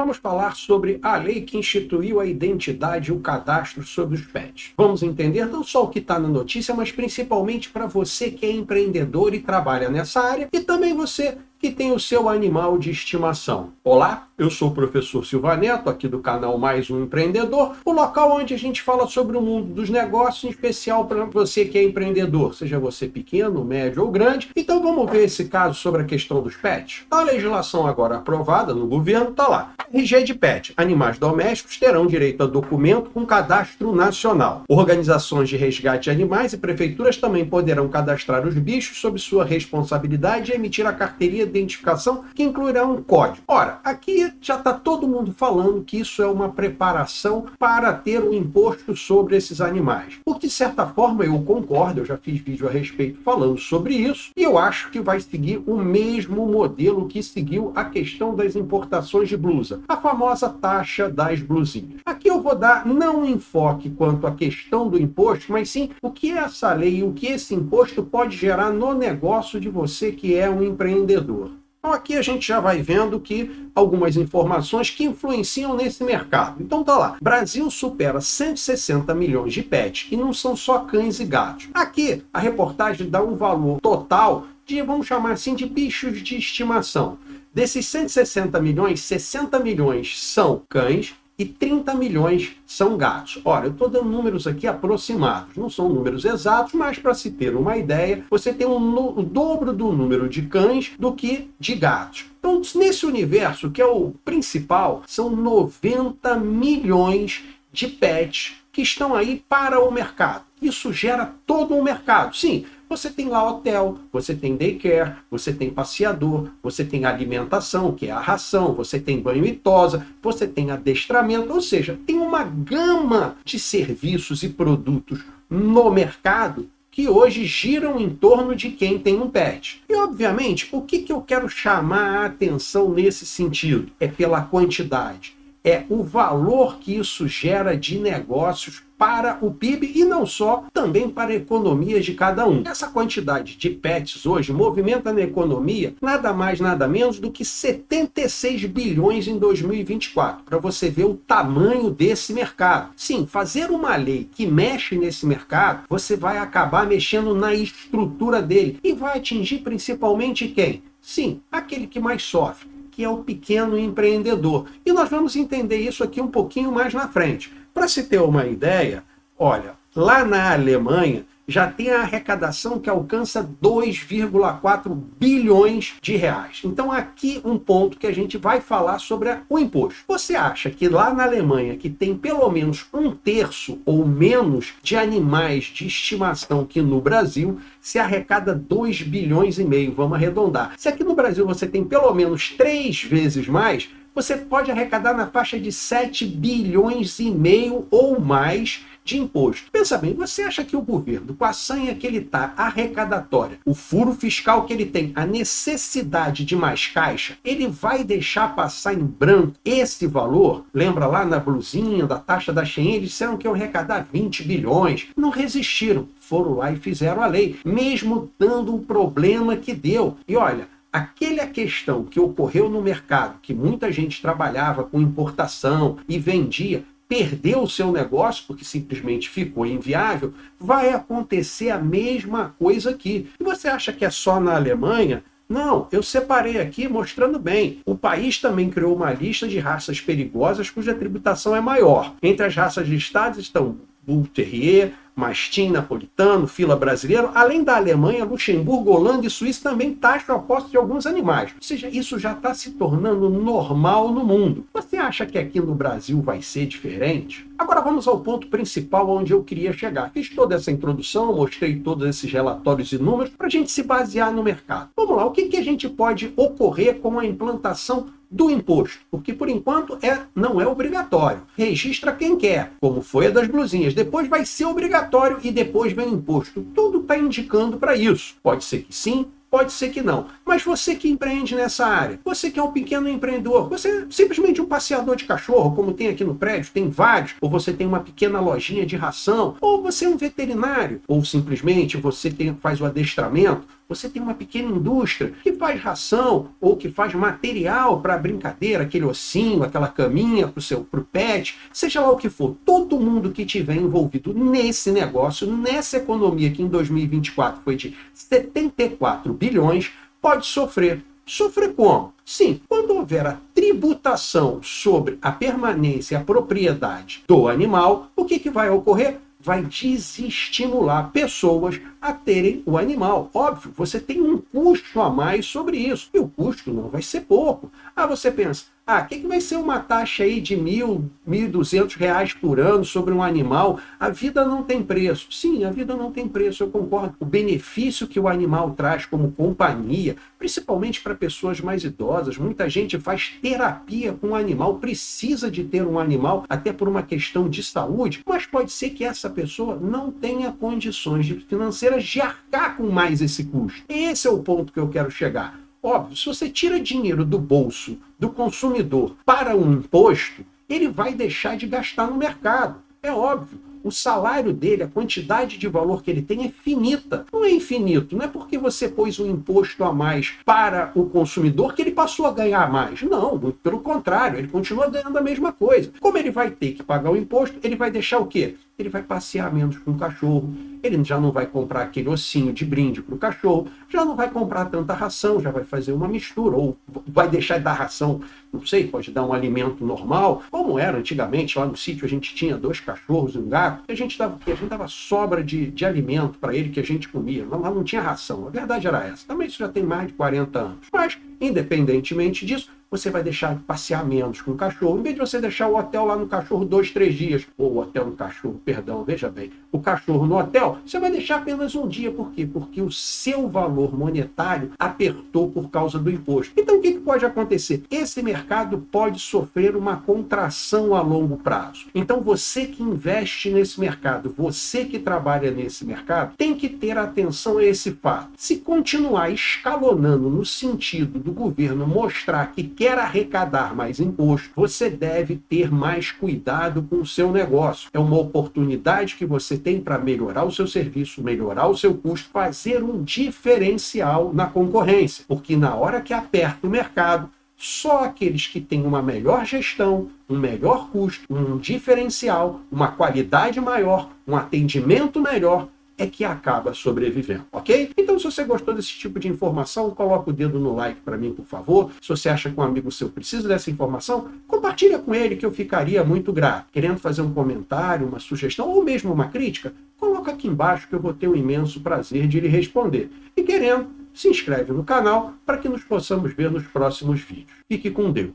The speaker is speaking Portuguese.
Vamos falar sobre a lei que instituiu a identidade e o cadastro sobre os pets. Vamos entender não só o que está na notícia, mas principalmente para você que é empreendedor e trabalha nessa área, e também você que tem o seu animal de estimação. Olá, eu sou o professor Silva Neto, aqui do canal Mais um Empreendedor, o local onde a gente fala sobre o mundo dos negócios, em especial para você que é empreendedor, seja você pequeno, médio ou grande. Então vamos ver esse caso sobre a questão dos pets. A legislação agora aprovada no governo está lá. RG de pet. Animais domésticos terão direito a documento com cadastro nacional. Organizações de resgate de animais e prefeituras também poderão cadastrar os bichos sob sua responsabilidade e emitir a carteirinha de identificação que incluirá um código. Ora, aqui já está todo mundo falando que isso é uma preparação para ter um imposto sobre esses animais. Porque, de certa forma, eu concordo, eu já fiz vídeo a respeito falando sobre isso, e eu acho que vai seguir o mesmo modelo que seguiu a questão das importações de blusa, a famosa taxa das blusinhas. Aqui eu vou dar não um enfoque quanto à questão do imposto, mas sim o que essa lei e o que esse imposto pode gerar no negócio de você que é um empreendedor. Então aqui a gente já vai vendo que algumas informações que influenciam nesse mercado. Então tá lá, Brasil supera 160 milhões de pets e não são só cães e gatos. Aqui a reportagem dá um valor total de, vamos chamar assim, de bichos de estimação. Desses 160 milhões, 60 milhões são cães e 30 milhões são gatos. Olha, eu estou dando números aqui aproximados, não são números exatos, mas para se ter uma ideia, você tem o dobro do número de cães do que de gatos. Então, nesse universo, que é o principal, são 90 milhões de pets que estão aí para o mercado. Isso gera todo um mercado. Sim, você tem lá hotel, você tem daycare, você tem passeador, você tem alimentação, que é a ração, você tem banho e tosa, você tem adestramento, ou seja, tem uma gama de serviços e produtos no mercado que hoje giram em torno de quem tem um pet. E, obviamente, o que eu quero chamar a atenção nesse sentido? É pela quantidade. É o valor que isso gera de negócios para o PIB e não só, também para a economia de cada um. Essa quantidade de pets hoje movimenta na economia nada mais, nada menos do que 76 bilhões em 2024, para você ver o tamanho desse mercado. Sim, fazer uma lei que mexe nesse mercado, você vai acabar mexendo na estrutura dele e vai atingir principalmente quem? Sim, aquele que mais sofre, que é o pequeno empreendedor. E nós vamos entender isso aqui um pouquinho mais na frente. Para se ter uma ideia, olha, lá na Alemanha já tem a arrecadação que alcança 2,4 bilhões de reais. Então aqui um ponto que a gente vai falar sobre o imposto. Você acha que lá na Alemanha, que tem pelo menos 1/3 ou menos de animais de estimação que no Brasil, se arrecada 2,5 bilhões, vamos arredondar. Se aqui no Brasil você tem pelo menos 3 vezes mais, você pode arrecadar na faixa de 7,5 bilhões ou mais de imposto. Pensa bem, você acha que o governo, com a sanha que ele está arrecadatória, o furo fiscal que ele tem, a necessidade de mais caixa, ele vai deixar passar em branco esse valor? Lembra lá na blusinha da taxa da Shein, eles disseram que iam arrecadar 20 bilhões. Não resistiram, foram lá e fizeram a lei, mesmo dando o problema que deu. E olha, aquela questão que ocorreu no mercado, que muita gente trabalhava com importação e vendia, perdeu o seu negócio porque simplesmente ficou inviável, vai acontecer a mesma coisa aqui. E você acha que é só na Alemanha? Não, eu separei aqui mostrando bem. O país também criou uma lista de raças perigosas cuja tributação é maior. Entre as raças listadas estão Bull Terrier, Mastim napolitano, fila brasileiro. Além da Alemanha, Luxemburgo, Holanda e Suíça também taxam a posse de alguns animais. Ou seja, isso já está se tornando normal no mundo. Você acha que aqui no Brasil vai ser diferente? Agora vamos ao ponto principal onde eu queria chegar. Fiz toda essa introdução, mostrei todos esses relatórios e números para a gente se basear no mercado. Vamos lá, o que a gente pode ocorrer com a implantação do imposto? Porque por enquanto não é obrigatório. Registra quem quer, como foi a das blusinhas. Depois vai ser obrigatório e depois vem o imposto. Tudo está indicando para isso. Pode ser que sim, pode ser que não. Mas você que empreende nessa área, você que é um pequeno empreendedor, você é simplesmente um passeador de cachorro, como tem aqui no prédio, tem vários, ou você tem uma pequena lojinha de ração, ou você é um veterinário, ou simplesmente você faz o adestramento, você tem uma pequena indústria que faz ração ou que faz material para brincadeira, aquele ossinho, aquela caminha para o pet, seja lá o que for, todo mundo que tiver envolvido nesse negócio, nessa economia que em 2024 foi de 74 bilhões, pode sofrer. Sofrer como? Sim, quando houver a tributação sobre a permanência e a propriedade do animal, o que vai ocorrer? Vai desestimular pessoas a terem o animal. Óbvio, você tem um custo a mais sobre isso. E o custo não vai ser pouco. Você pensa, o que vai ser uma taxa aí de R$1.000, R$1.200 por ano sobre um animal? A vida não tem preço. Sim, a vida não tem preço, eu concordo. O benefício que o animal traz como companhia, principalmente para pessoas mais idosas, muita gente faz terapia com o animal, precisa de ter um animal, até por uma questão de saúde, mas pode ser que essa pessoa não tenha condições financeiras de arcar com mais esse custo. Esse é o ponto que eu quero chegar. Óbvio, se você tira dinheiro do bolso do consumidor para um imposto, ele vai deixar de gastar no mercado. É óbvio. O salário dele, a quantidade de valor que ele tem é finita. Não é infinito, não é porque você pôs um imposto a mais para o consumidor que ele passou a ganhar mais. Não, pelo contrário, ele continua ganhando a mesma coisa. Como ele vai ter que pagar o imposto, ele vai deixar o quê? Ele vai passear menos com o cachorro, ele já não vai comprar aquele ossinho de brinde para o cachorro, já não vai comprar tanta ração, já vai fazer uma mistura, ou vai deixar de dar ração, não sei, pode dar um alimento normal, como era antigamente, lá no sítio a gente tinha 2 cachorros e um gato, e a gente dava sobra de alimento para ele que a gente comia, lá não tinha ração, a verdade era essa. Também isso já tem mais de 40 anos, mas independentemente disso, você vai deixar de passear menos com o cachorro. Em vez de você deixar o hotel lá no cachorro 2, 3 dias, ou o hotel no cachorro, perdão, veja bem, o cachorro no hotel, você vai deixar apenas um dia. Por quê? Porque o seu valor monetário apertou por causa do imposto. Então o que pode acontecer? Esse mercado pode sofrer uma contração a longo prazo. Então você que investe nesse mercado, você que trabalha nesse mercado, tem que ter atenção a esse fato. Se continuar escalonando no sentido do governo mostrar que quer arrecadar mais imposto, você deve ter mais cuidado com o seu negócio. É uma oportunidade que você tem para melhorar o seu serviço, melhorar o seu custo, fazer um diferencial na concorrência. Porque na hora que aperta o mercado, só aqueles que têm uma melhor gestão, um melhor custo, um diferencial, uma qualidade maior, um atendimento melhor, é que acaba sobrevivendo, ok? Então, se você gostou desse tipo de informação, coloca o dedo no like para mim, por favor. Se você acha que um amigo seu precisa dessa informação, compartilha com ele, que eu ficaria muito grato. Querendo fazer um comentário, uma sugestão ou mesmo uma crítica, coloca aqui embaixo que eu vou ter um imenso prazer de lhe responder. E querendo, se inscreve no canal para que nos possamos ver nos próximos vídeos. Fique com Deus.